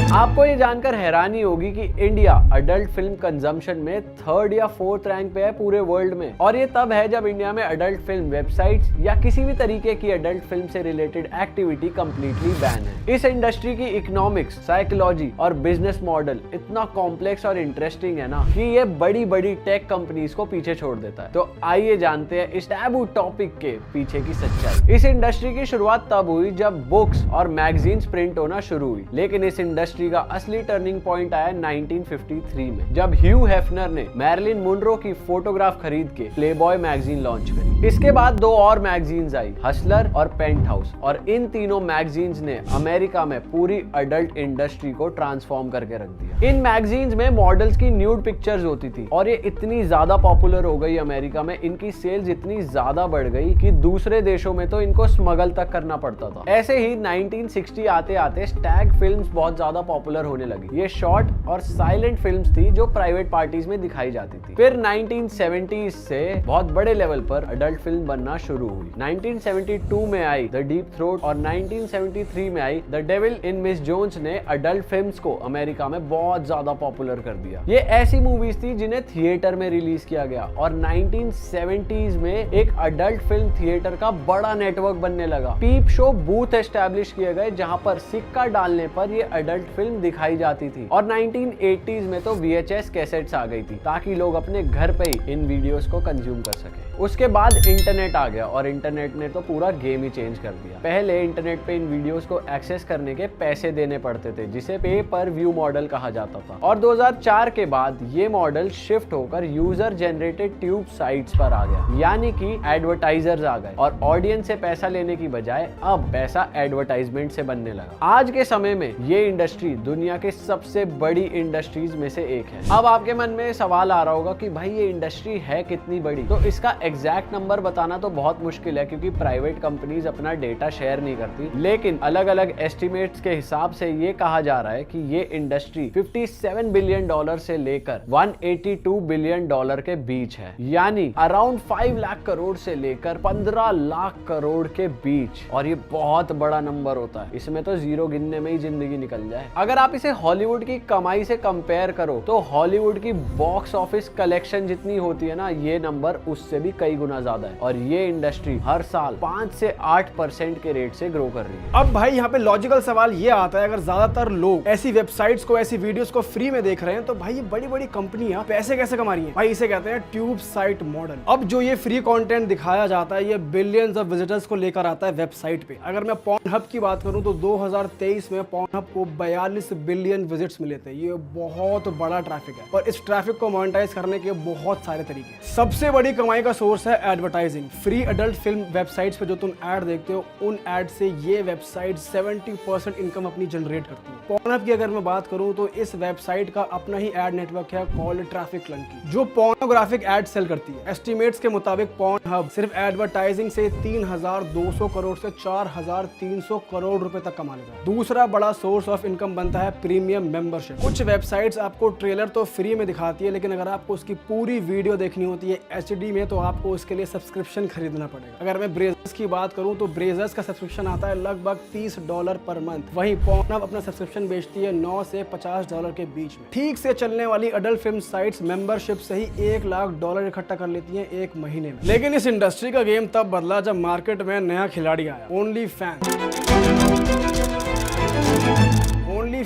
आपको ये जानकर हैरानी होगी कि इंडिया अडल्ट फिल्म कंजम्पशन में 3rd या 4th रैंक पे है पूरे वर्ल्ड में। और ये तब है जब इंडिया में अडल्ट फिल्म वेबसाइट्स या किसी भी तरीके की अडल्ट फिल्म से रिलेटेड एक्टिविटी कंप्लीटली बैन है। इस इंडस्ट्री की इकोनॉमिक्स, साइकोलॉजी और बिजनेस मॉडल इतना कॉम्प्लेक्स और इंटरेस्टिंग है ना कि ये बड़ी बड़ी टेक कंपनीज को पीछे छोड़ देता है। तो आइए जानते हैं इस टैबू टॉपिक के पीछे की सच्चाई। इस इंडस्ट्री की शुरुआत तब हुई जब बुक्स और मैगजीन्स प्रिंट होना शुरू हुई, लेकिन इस इंडस्ट्री का असली टर्निंग पॉइंट आया 1953 में, जब ह्यू हेफनर ने मैरिलिन मोनरो की फोटोग्राफ खरीद के प्लेबॉय मैगजीन लॉन्च करी। इसके बाद 2 और मैगजीन्स आई, हसलर और पेंटहाउस, और इन तीनों मैगजीन्स ने अमेरिका में पूरी अडल्ट इंडस्ट्री को ट्रांसफॉर्म करके रख दिया। इन मैगजीन्स में मॉडल्स की न्यूड पिक्चर्स होती थी और ये इतनी ज्यादा पॉपुलर हो गई अमेरिका में, इनकी सेल्स इतनी ज्यादा बढ़ गई कि दूसरे देशों में तो इनको स्मगल तक करना पड़ता था। ऐसे ही 1960 आते आते स्टैग फिल्म्स बहुत ज्यादा पॉपुलर होने लगी। ये शॉर्ट और साइलेंट फिल्म्स थी जो प्राइवेट पार्टीज में दिखाई जाती थी। फिर 1970s से बहुत बड़े लेवल पर अडल्ट फिल्म बनना शुरू हुई। 1972 में आई द डीप थ्रोट और 1973 में आई the devil in Miss Jones ने अडल्ट फिल्म्स को अमेरिका में बहुत ज्यादा पॉपुलर कर दिया। ये ऐसी मूवीज थी जिन्हें थिएटर में रिलीज किया गया और 1970s में एक अडल्ट फिल्म थिएटर का बड़ा नेटवर्क बनने लगा। पीप शो बूथ एस्टैब्लिश किए गए जहां पर सिक्का डालने पर ये अडल्ट फिल्म दिखाई जाती थी। और 1980s में तो VHS कैसेट्स आ गई थी ताकि लोग अपने घर पे ही इन वीडियोस को कंज्यूम कर सके। उसके बाद इंटरनेट आ गया और इंटरनेट ने तो पूरा गेम ही चेंज कर दिया। पहले इंटरनेट पे इन वीडियोस को एक्सेस करने के पैसे देने पड़ते थे, जिसे पे पर व्यू मॉडल कहा जाता था। और 2004 के बाद ये मॉडल शिफ्ट होकर यूजर जनरेटेड ट्यूब साइट्स पर आ गया, यानी कि एडवर्टाइजर्स आ गए और ऑडियंस से पैसा लेने की बजाय अब पैसा एडवर्टाइजमेंट से बनने लगा। आज के समय में ये इंडस्ट्री दुनिया के सबसे बड़ी इंडस्ट्रीज में से एक है। अब आपके मन में सवाल आ रहा होगा कि भाई ये इंडस्ट्री है कितनी बड़ी। तो इसका एग्जैक्ट नंबर बताना तो बहुत मुश्किल है क्योंकि प्राइवेट कंपनीज अपना डेटा शेयर नहीं करती, लेकिन अलग अलग एस्टिमेट्स के हिसाब से ये कहा जा रहा है कि ये इंडस्ट्री $57 बिलियन से लेकर $182 बिलियन के बीच है, यानी अराउंड 5 लाख करोड़ से लेकर 15 लाख करोड़ के बीच। और ये बहुत बड़ा नंबर होता है, इसमें तो जीरो गिनने में ही जिंदगी निकल जाए। अगर आप इसे हॉलीवुड की कमाई से कंपेयर करो तो हॉलीवुड की बॉक्स ऑफिस कलेक्शन जितनी होती है ना, ये नंबर उससे भी कई गुना ज्यादा है। और ये इंडस्ट्री हर साल 5 से 8% के रेट से ग्रो कर रही है। अब भाई यहाँ पे लॉजिकल सवाल ये आता है, अगर ज्यादातर लोग ऐसी वेबसाइट्स को, ऐसी वीडियोस को फ्री में देख रहे हैं तो भाई ये बड़ी बड़ी कंपनियां पैसे कैसे कमा रही हैं? भाई इसे कहते हैं ट्यूब साइट मॉडल। अब जो ये फ्री कंटेंट दिखाया जाता है ये बिलियंस ऑफ विजिटर्स को लेकर आता है वेबसाइट पे। अगर मैं पॉर्नहब की बात करूं तो 2023 में पॉर्नहब को 42 बिलियन विजिट्स मिले थे। ये बहुत बड़ा ट्रैफिक है और इस ट्रैफिक को मोनेटाइज करने के बहुत सारे तरीके। सबसे बड़ी कमाई का सोर्स है advertising. Free adult film websites पे जो तुम ऐड देखते हो, उन ऐड से ये वेबसाइट 70% इनकम अपनी जनरेट करती है। पॉर्नहब की अगर मैं बात करूं तो इस वेबसाइट का अपना ही एड नेटवर्क है कॉल्ड ट्रैफिक लंकी, जो पोर्नोग्राफिक एड सेल करती है। एस्टिमेट्स के मुताबिक पॉर्नहब सिर्फ एडवर्टाइजिंग से 3200 करोड़ से 4300 करोड़ रुपए तक कमा लेता है। दूसरा बड़ा सोर्स ऑफ इनकम बनता है प्रीमियम मेंबरशिप। कुछ वेबसाइट्स आपको ट्रेलर तो फ्री में दिखाती है, लेकिन अगर आपको उसकी पूरी वीडियो देखनी होती है HD में तो आपको उसके लिए सब्सक्रिप्शन खरीदना पड़ेगा। अगर मैं ब्रेजर्स की बात करूं तो ब्रेजर्स का सब्सक्रिप्शन आता है लगभग $30 पर मंथ। वहीं पॉर्नहब अपना सब्सक्रिप्शन बेचती है $9 से $50 के बीच में। ठीक से चलने वाली अडल्ट फिल्म साइट्स मेंबरशिप से ही $1 लाख इकट्ठा कर लेती हैं एक महीने में। लेकिन इस इंडस्ट्री का गेम तब बदला जब मार्केट में नया खिलाड़ी आया, ओनली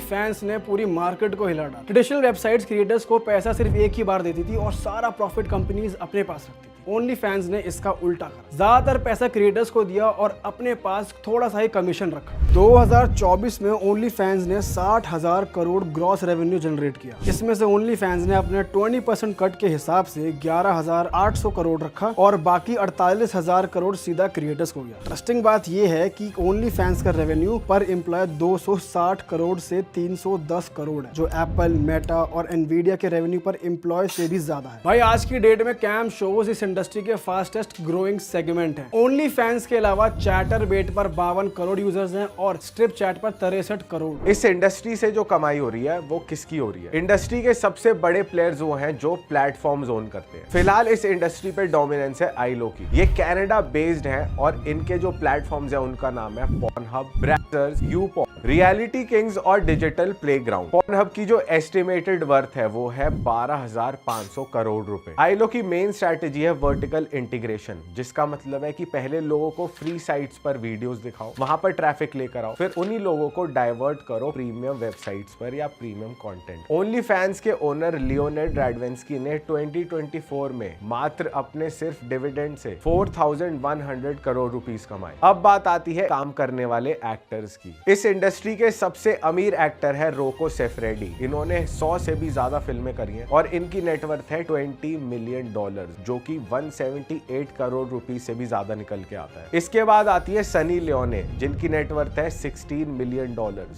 फैंस ने पूरी मार्केट को हिला डाला। ट्रेडिशनल वेबसाइट्स क्रिएटर्स को पैसा सिर्फ एक ही बार देती थी और सारा प्रॉफिट कंपनीज अपने पास रखती थी। ओनली फैंस ने इसका उल्टा करा, ज्यादातर पैसा क्रिएटर्स को दिया और अपने पास थोड़ा सा ही कमीशन रखा। 2024 में ओनली फैंस ने 60,000 करोड़ ग्रॉस रेवेन्यू जनरेट किया। इसमें से ओनली फैंस ने अपने 20% कट के हिसाब से 11,800 करोड़ रखा और बाकी 48,000 करोड़ सीधा क्रिएटर्स को गया। इंटरेस्टिंग बात यह है कि ओनली फैंस का रेवेन्यू पर एम्प्लॉय 260 करोड़ से 310 करोड़ है, जो एप्पल, मेटा और एनवीडिया के रेवेन्यू पर एम्प्लॉय से भी ज्यादा है। भाई आज की डेट में कैम शोज इस इंडस्ट्री के फास्टेस्ट ग्रोइंग सेगमेंट है। ओनली फैंस के अलावा चैटरबेट पर 52 करोड़ यूजर्स हैं और स्ट्रिप चैट पर 63 करोड़। इस इंडस्ट्री से जो कमाई हो रही है वो किसकी हो रही है? इंडस्ट्री के सबसे बड़े प्लेयर्स वो हैं जो प्लेटफॉर्म्स ओन करते हैं। फिलहाल इस इंडस्ट्री पे डोमिनेंस है आईलो की। ये कनाडा बेस्ड है और इनके जो प्लेटफॉर्म्स है उनका नाम है पॉर्नहब, ब्राउज़र्स, यूपोर्न, रियलिटी किंग्स और डिजिटल प्लेग्राउंड। पॉर्नहब की जो एस्टिमेटेड वर्थ है वो है 12,500 करोड़ रुपए। आईलो की मेन स्ट्रैटेजी है वर्टिकल इंटीग्रेशन, जिसका मतलब है कि पहले लोगों को फ्री साइट्स पर वीडियोस दिखाओ, वहां पर ट्रैफिक लेकर आओ, फिर उन्हीं लोगों को डाइवर्ट करो प्रीमियम वेबसाइट्स पर या प्रीमियम कंटेंट। ओनली फैंस के ओनर लियोनार्ड राडवेंस्की ने 2024 में मात्र अपने सिर्फ डिविडेंड से 4,100 करोड़ रुपीस कमाए। अब बात आती है काम करने वाले एक्टर्स की। इस इंडस्ट्री के सबसे अमीर एक्टर है रोको सेफरेडी। इन्होंने 100 से भी ज्यादा फिल्में करी हैं और इनकी नेटवर्थ है $20 मिलियन, जो कि 178 करोड़ रुपीस से भी ज्यादा निकल के आता है। इसके बाद आती है सनी लियोने, जिनकी नेटवर्थ है $16 मिलियन,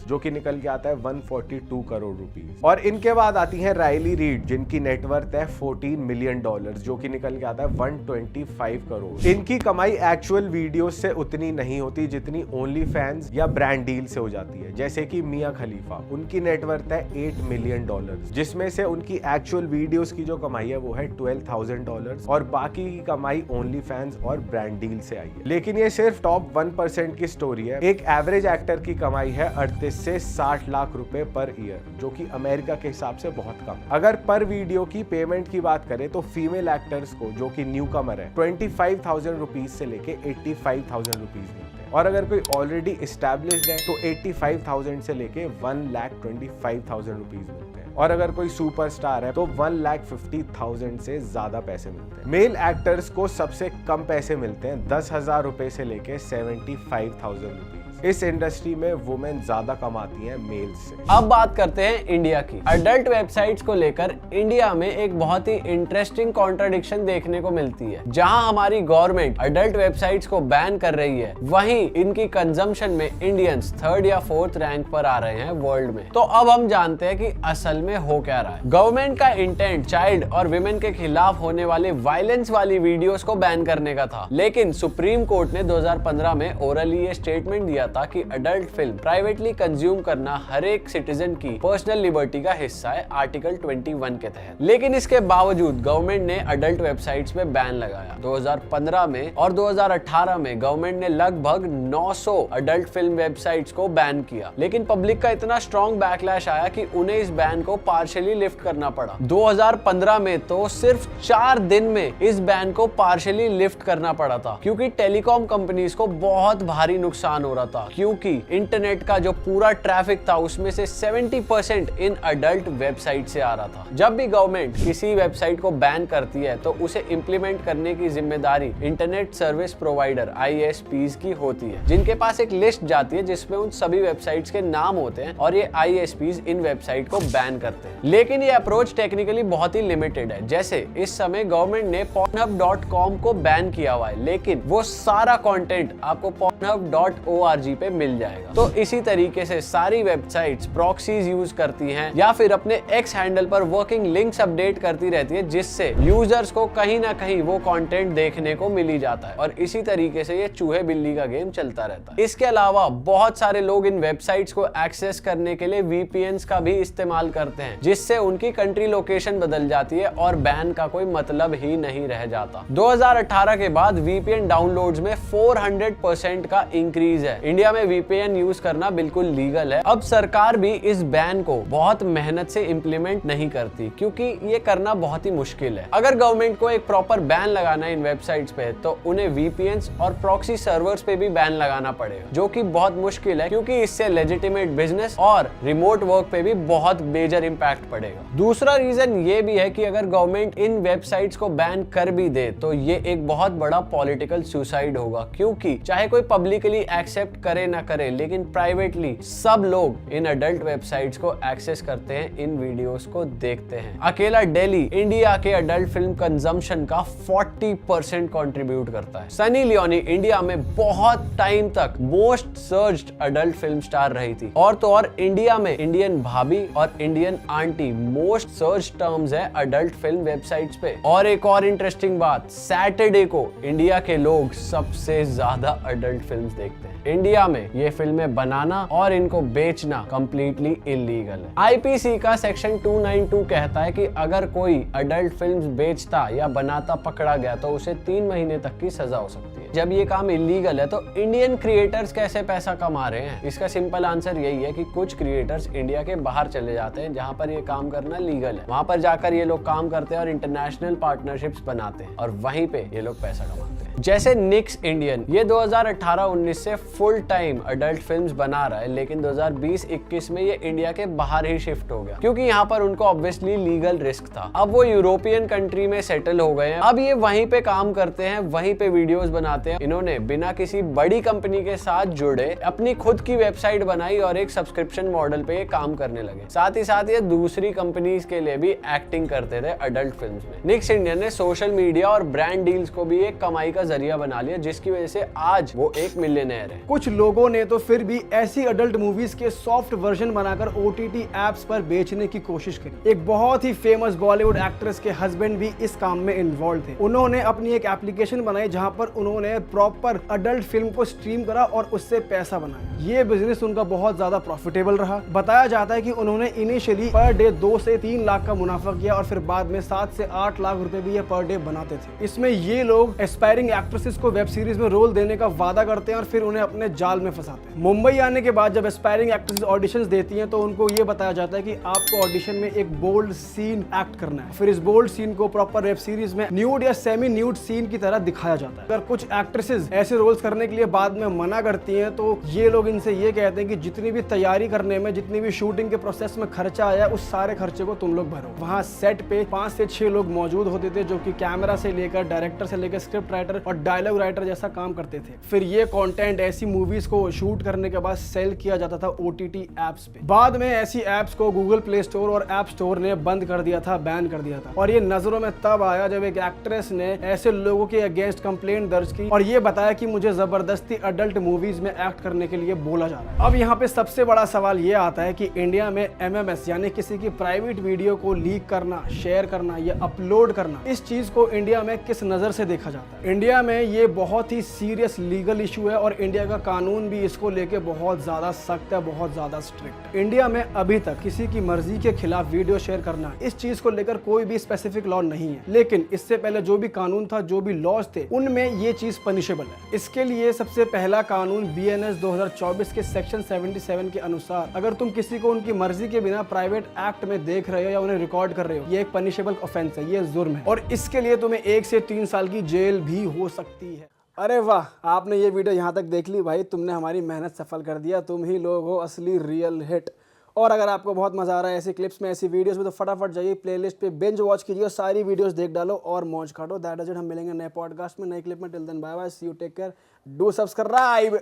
जो कि निकल के आता है 142 करोड़ रुपीस। और इनके बाद आती है राइली रीड, जिनकी नेटवर्थ है $14 मिलियन, जो कि निकल के आता है 125 करोड़। इनकी कमाई एक्चुअल वीडियो से उतनी नहीं होती जितनी ओनली फैंस या ब्रांड डील से हो जाती है। जैसे कि मिया खलीफा, उनकी नेटवर्थ है $8 मिलियन, जिसमें से उनकी एक्चुअल वीडियोस की जो कमाई है वो है $12,000 और बाकी की कमाई ओनली फैंस और ब्रांड डील से आई है। लेकिन ये सिर्फ टॉप 1% की स्टोरी है। एक एवरेज एक्टर की कमाई है 38 से 60 लाख रुपए पर ईयर, जो कि अमेरिका के हिसाब से बहुत कम। अगर पर वीडियो की पेमेंट की बात करें तो फीमेल एक्टर्स को, जो कि न्यू कमर है, 25,000 रुपीज से लेके 85,000 रुपीज मिलते हैं। और अगर कोई ऑलरेडी एस्टैब्लिश्ड है तो 85,000 से लेके 1,25,000 रुपीज मिलते हैं। और अगर कोई सुपरस्टार है तो 1,50,000 से ज्यादा पैसे मिलते हैं। मेल एक्टर्स को सबसे कम पैसे मिलते हैं 10,000 रुपए से लेके 75,000 रुपीज। इस इंडस्ट्री में वुमेन ज्यादा कमाती हैं मेल्स से। अब बात करते हैं इंडिया की। अडल्ट वेबसाइट्स को लेकर इंडिया में एक बहुत ही इंटरेस्टिंग कॉन्ट्रडिक्शन देखने को मिलती है। जहां हमारी गवर्नमेंट अडल्ट वेबसाइट्स को बैन कर रही है, वहीं इनकी कंजम्पशन में इंडियंस 3rd या 4th रैंक पर आ रहे हैं वर्ल्ड में। तो अब हम जानते हैं कि असल में हो क्या रहा है। गवर्नमेंट का इंटेंट चाइल्ड और विमेन के खिलाफ होने वाले वायलेंस वाली वीडियोस को बैन करने का था, लेकिन सुप्रीम कोर्ट ने 2015 में ओरली ये स्टेटमेंट दिया था कि अडल्ट फिल्म प्राइवेटली कंज्यूम करना हर एक सिटीजन की पर्सनल लिबर्टी का हिस्सा है आर्टिकल 21 के तहत। लेकिन इसके बावजूद गवर्नमेंट ने अडल्ट वेबसाइट्स पे बैन लगाया। 2015 में और 2018 में गवर्नमेंट ने लगभग 900 अडल्ट फिल्म वेबसाइट्स को बैन किया, लेकिन पब्लिक का इतना स्ट्रॉन्ग बैकलैश आया कि उन्हें इस बैन को पार्शियली लिफ्ट करना पड़ा। 2015 में तो सिर्फ 4 दिन में इस बैन को पार्शियली लिफ्ट करना पड़ा था, क्योंकि टेलीकॉम कंपनीज को बहुत भारी नुकसान हो रहा था, क्योंकि इंटरनेट का जो पूरा ट्रैफिक था उसमें से 70% इन अडल्ट वेबसाइट से आ रहा था। जब भी गवर्नमेंट किसी वेबसाइट को बैन करती है तो उसे इंप्लीमेंट करने की जिम्मेदारी इंटरनेट सर्विस प्रोवाइडर ISPs की होती है, जिनके पास एक लिस्ट जाती है जिसमें उन सभी वेबसाइट्स के नाम होते हैं और ये ISPs इन वेबसाइट को बैन करते हैं। लेकिन ये अप्रोच टेक्निकली बहुत ही लिमिटेड है। जैसे इस समय गवर्नमेंट ने pornhub.com को बैन किया हुआ है, लेकिन वो सारा कंटेंट आपको pornhub.org पे मिल जाएगा। तो इसी तरीके से सारी वेबसाइट्स प्रॉक्सीज यूज करती हैं या फिर अपने X हैंडल पर वर्किंग लिंक्स अपडेट करती रहती है, जिससे यूजर्स को कहीं ना कहीं वो कंटेंट देखने को मिल ही जाता है। और इसी तरीके से ये चूहे बिल्ली का गेम चलता रहता है। इसके अलावा बहुत सारे लोग इन वेबसाइट्स को एक्सेस करने के लिए VPNs का भी इस्तेमाल करते हैं, जिससे उनकी कंट्री लोकेशन बदल जाती है और बैन का कोई मतलब ही नहीं रह जाता। 2018 के बाद VPN डाउनलोड्स में 400% का इंक्रीज है। इंडिया में VPN यूज करना बिल्कुल लीगल है। अब सरकार भी इस बैन को बहुत मेहनत से इंप्लीमेंट नहीं करती, क्योंकि ये करना बहुत ही मुश्किल है। अगर गवर्नमेंट को एक प्रॉपर बैन लगाना है इन वेबसाइट्स पे, तो उन्हें VPNs और प्रॉक्सी सर्वर्स पे भी बैन लगाना पड़ेगा, जो कि बहुत मुश्किल है, क्योंकि इससे लेजिटिमेट बिजनेस और रिमोट वर्क पे भी बहुत मेजर इंपैक्ट पड़ेगा। दूसरा रीजन ये भी है कि अगर गवर्नमेंट इन वेबसाइट्स को बैन कर भी दे तो ये एक बहुत बड़ा पॉलिटिकल सुसाइड होगा, क्योंकि चाहे कोई पब्लिकली एक्सेप्ट करे ना करे, लेकिन प्राइवेटली सब लोग इन अडल्ट वेबसाइट्स को एक्सेस करते हैं, इन वीडियोस को देखते हैं। अकेला दिल्ली इंडिया के अडल्ट फिल्म कंजम्पशन का 40% कंट्रीब्यूट करता है। सनी लियोनी इंडिया में बहुत टाइम तक most searched adult film star रही थी, और तो और इंडिया में इंडियन भाभी और Indian aunty most search terms है अडल्ट फिल्म वेबसाइट्स पे। और एक और इंटरेस्टिंग बात, सैटरडे को इंडिया के लोग सबसे ज्यादा अडल्ट फिल्म्स देखते हैं। इंडिया में ये फिल्में बनाना और इनको बेचना कंप्लीटली इलीगल है। आईपीसी का सेक्शन 292 कहता है कि अगर कोई अडल्ट फिल्म्स बेचता या बनाता पकड़ा गया तो उसे 3 महीने तक की सजा हो सकती है। जब ये काम इलीगल है तो इंडियन क्रिएटर्स कैसे पैसा कमा रहे हैं? इसका सिंपल आंसर यही है कि कुछ क्रिएटर्स इंडिया के बाहर चले जाते हैं जहां पर ये काम करना लीगल है। वहां पर जाकर ये लोग काम करते हैं और इंटरनेशनल पार्टनरशिप्स बनाते हैं और वहीं पे ये लोग पैसा कमाते हैं। जैसे निक्स इंडियन, ये 2018-19 से फुल टाइम अडल्ट फिल्म्स बना रहा है, लेकिन 2020-21 में ये इंडिया के बाहर ही शिफ्ट हो गया क्योंकि यहाँ पर उनको ऑब्वियसली लीगल रिस्क था। अब वो यूरोपियन कंट्री में सेटल हो गए हैं, अब ये वहीं पे काम करते हैं, वहीं पे वीडियोस बनाते हैं। इन्होंने बिना किसी बड़ी कंपनी के साथ जुड़े अपनी खुद की वेबसाइट बनाई और एक सब्सक्रिप्शन मॉडल पे ये काम करने लगे। साथ ही साथ ये दूसरी कंपनीज के लिए भी एक्टिंग करते थे अडल्ट फिल्म्स में। निक्स इंडियन ने सोशल मीडिया और ब्रांड डील्स को भी एक कमाई का जरिया बना लिया, जिसकी वजह से आज वो एक मिलियनेयर है। कुछ लोगों ने तो फिर भी ऐसी अडल्ट मूवीज के सॉफ्ट वर्जन बनाकर OTT एप्स पर बेचने की कोशिश करी। एक बहुत ही फेमस बॉलीवुड एक्ट्रेस के हस्बैंड भी इस काम में इन्वॉल्व थे। उन्होंने अपनी एक एप्लीकेशन बनाई जहां पर उन्होंने प्रॉपर अडल्ट फिल्म को स्ट्रीम करा और उससे पैसा बनाया। ये बिजनेस उनका बहुत ज्यादा प्रॉफिटेबल रहा। बताया जाता है कि उन्होंने इनिशियली पर डे 2 से 3 लाख का मुनाफा किया और फिर बाद में 7 से 8 लाख रुपए भी ये पर डे बनाते थे। इसमें ये लोग एस्पायरिंग एक्ट्रेसेस को वेब सीरीज में रोल देने का वादा करते हैं और फिर उन्हें अपने जाल में फंसाते हैं। मुंबई आने के बाद जब एस्पायरिंग एक्ट्रेसेस ऑडिशंस देती हैं तो उनको ये बताया जाता है कि आपको ऑडिशन में एक बोल्ड सीन एक्ट करना है। फिर इस बोल्ड सीन को प्रॉपर वेब सीरीज में न्यूड या सेमी न्यूड सीन की तरह दिखाया जाता है। अगर कुछ एक्ट्रेसेस ऐसे रोल्स करने के लिए बाद में मना करती हैं तो ये लोग इनसे ये कहते हैं कि जितनी भी तैयारी करने में, जितनी भी शूटिंग के प्रोसेस में खर्चा आया, उस सारे खर्चे को तुम लोग भरो। वहाँ सेट पे 5 से 6 लोग मौजूद होते थे जो कि कैमरा से लेकर, डायरेक्टर से लेकर, स्क्रिप्ट राइटर और डायलॉग राइटर जैसा काम करते थे। फिर ये कंटेंट ऐसी मूवीज को शूट करने के बाद सेल किया जाता था OTT एप्स पे। बाद में ऐसी एप्स को गूगल प्ले स्टोर और ऐप स्टोर ने बंद कर दिया था, बैन कर दिया था। और ये नजरों में तब आया जब एक एक्ट्रेस ने ऐसे लोगों के अगेंस्ट कंप्लेंट दर्ज की और ये बताया कि मुझे जबरदस्ती अडल्ट मूवीज में एक्ट करने के लिए बोला जा रहा है। अब यहाँ पे सबसे बड़ा सवाल ये आता है कि इंडिया में MMS यानी किसी की प्राइवेट वीडियो को लीक करना, शेयर करना या अपलोड करना, इस चीज को इंडिया में किस नजर से देखा जाता है? इंडिया में ये बहुत ही सीरियस लीगल इशू है और इंडिया का कानून भी इसको लेके बहुत ज्यादा सख्त है, बहुत ज्यादा स्ट्रिक्ट है। इंडिया में अभी तक किसी की मर्जी के खिलाफ वीडियो शेयर करना, इस चीज को लेकर कोई भी स्पेसिफिक लॉ नहीं है, लेकिन इससे पहले जो भी कानून था, जो भी लॉज थे, उनमें ये चीज पनिशेबल है। इसके लिए सबसे पहला कानून BNS 2024 के सेक्शन 77 के अनुसार अगर तुम किसी को उनकी मर्जी के बिना प्राइवेट एक्ट में देख रहे हो या उन्हें रिकॉर्ड कर रहे हो, ये एक पनिशेबल ऑफेंस है, ये जुर्म है और इसके लिए तुम्हें 1 से 3 साल की जेल भी हो सकती है। अरे वाह, आपने ये वीडियो यहाँ तक देख ली भाई, तुमने हमारी मेहनत सफल कर दिया। तुम ही लोग हो असली रियल हिट। और अगर आपको बहुत मजा आ रहा है ऐसी क्लिप्स में, ऐसी वीडियोस में, तो फटाफट जाइए प्लेलिस्ट पे बिंज वॉच कीजिए और सारी वीडियोस देख डालो और मौज काटो। That is it. हम मिलेंगे नए पॉडकास्ट में, नए क्लिप में। Till then bye bye, see you, take care, do subscribe.